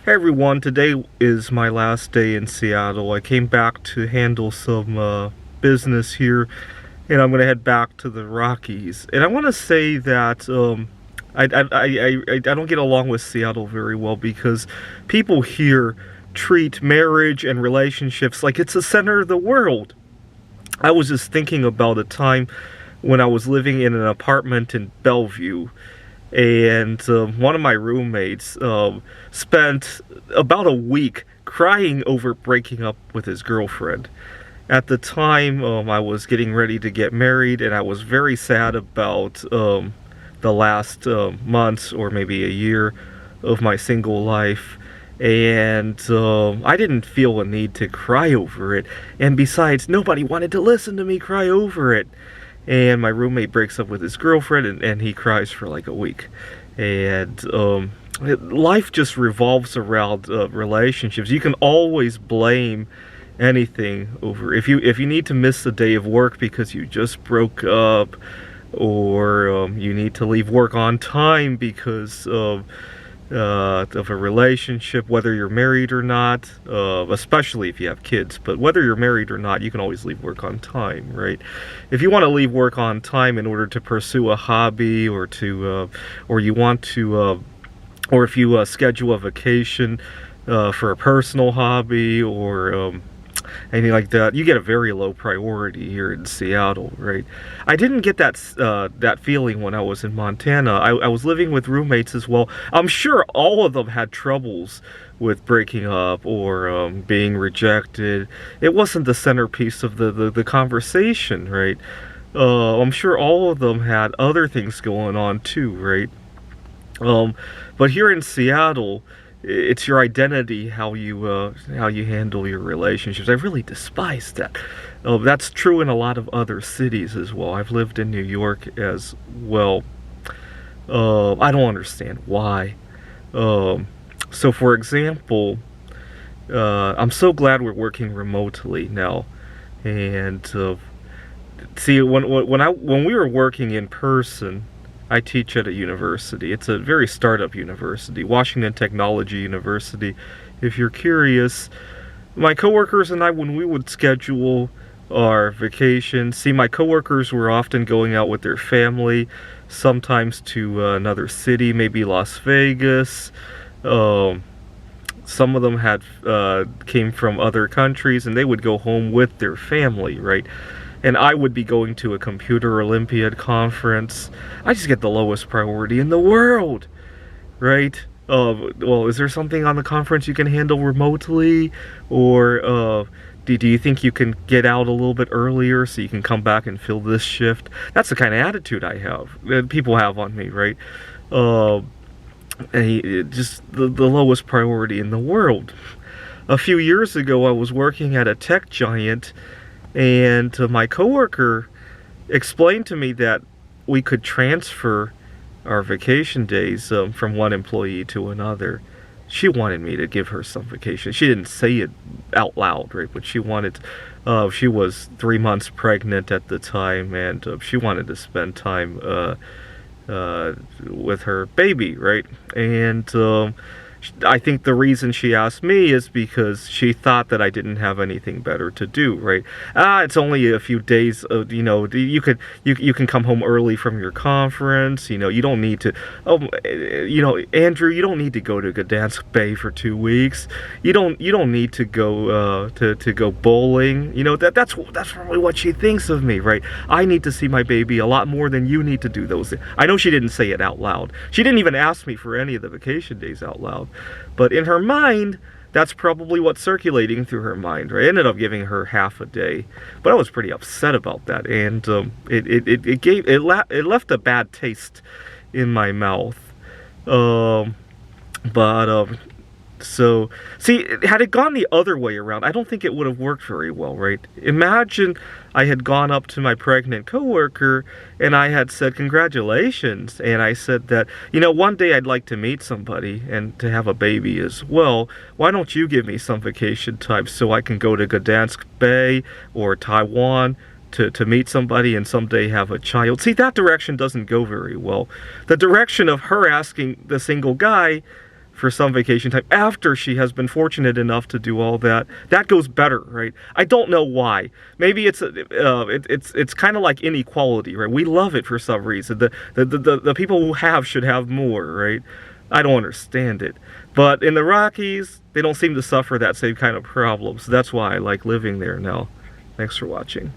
Hey everyone, today is my last day in Seattle. I came back to handle some business here, and I'm gonna head back to the Rockies. And I want to say that I don't get along with Seattle very well because people here treat marriage and relationships like it's the center of the world. I was just thinking about a time when I was living in an apartment in Bellevue, and one of my roommates spent about a week crying over breaking up with his girlfriend. At the time, I was getting ready to get married, and I was very sad about the last months or maybe a year of my single life. And I didn't feel a need to cry over it. And besides, nobody wanted to listen to me cry over it. And my roommate breaks up with his girlfriend, and he cries for like a week. And life just revolves around relationships. You can always blame anything over if you need to miss a day of work because you just broke up, or you need to leave work on time because of a relationship, whether you're married or not, especially if you have kids. But whether you're married or not, you can always leave work on time, right? If you want to leave work on time in order to pursue a hobby, or to, or you want to, or if you schedule a vacation for a personal hobby, or anything like that, you get a very low priority here in Seattle, right? I didn't get that feeling when I was in Montana. I was living with roommates as well. I'm sure all of them had troubles with breaking up or being rejected. It wasn't the centerpiece of the conversation, right? I'm sure all of them had other things going on too, right? But here in Seattle, it's your identity, how you handle your relationships. I really despise that. That's true in a lot of other cities as well. I've lived in New York as well. I don't understand why. So for example, I'm so glad we're working remotely now. And see, when we were working in person, I teach at a university. It's a very startup university, Washington Technology University. If you're curious, my coworkers and I, when we would schedule our vacations, see, my coworkers were often going out with their family, sometimes to another city, maybe Las Vegas. Some of them came from other countries, and they would go home with their family, right? And I would be going to a computer Olympiad conference. I just get the lowest priority in the world, right? Well, is there something on the conference you can handle remotely? Or do you think you can get out a little bit earlier so you can come back and fill this shift? That's the kind of attitude I have, that people have on me, right? Just the lowest priority in the world. A few years ago, I was working at a tech giant, and my coworker explained to me that we could transfer our vacation days from one employee to another. She wanted me to give her some vacation. She didn't say it out loud, right? But she wanted, she was 3 months pregnant at the time, and she wanted to spend time with her baby, right? And I think the reason she asked me is because she thought that I didn't have anything better to do, right? It's only a few days, you know, you can come home early from your conference, you know, you don't need to, you know, Andrew, you don't need to go to Gdansk Bay for 2 weeks. You don't need to go to go bowling. You know, that's probably what she thinks of me, right? I need to see my baby a lot more than you need to do those things. I know she didn't say it out loud. She didn't even ask me for any of the vacation days out loud. But in her mind, that's probably what's circulating through her mind, right? I ended up giving her half a day, but I was pretty upset about that, and it left a bad taste in my mouth. So, see, had it gone the other way around, I don't think it would have worked very well, right? Imagine I had gone up to my pregnant coworker and I had said, congratulations, and I said that, you know, one day I'd like to meet somebody and to have a baby as well. Why don't you give me some vacation time so I can go to Gdansk Bay or Taiwan to meet somebody and someday have a child? See, that direction doesn't go very well. The direction of her asking the single guy for some vacation time after she has been fortunate enough to do all that. That goes better, right? I don't know why. Maybe it's kind of like inequality, right? We love it for some reason. The people who have should have more, right? I don't understand it. But in the Rockies, they don't seem to suffer that same kind of problem. So that's why I like living there now. Thanks for watching.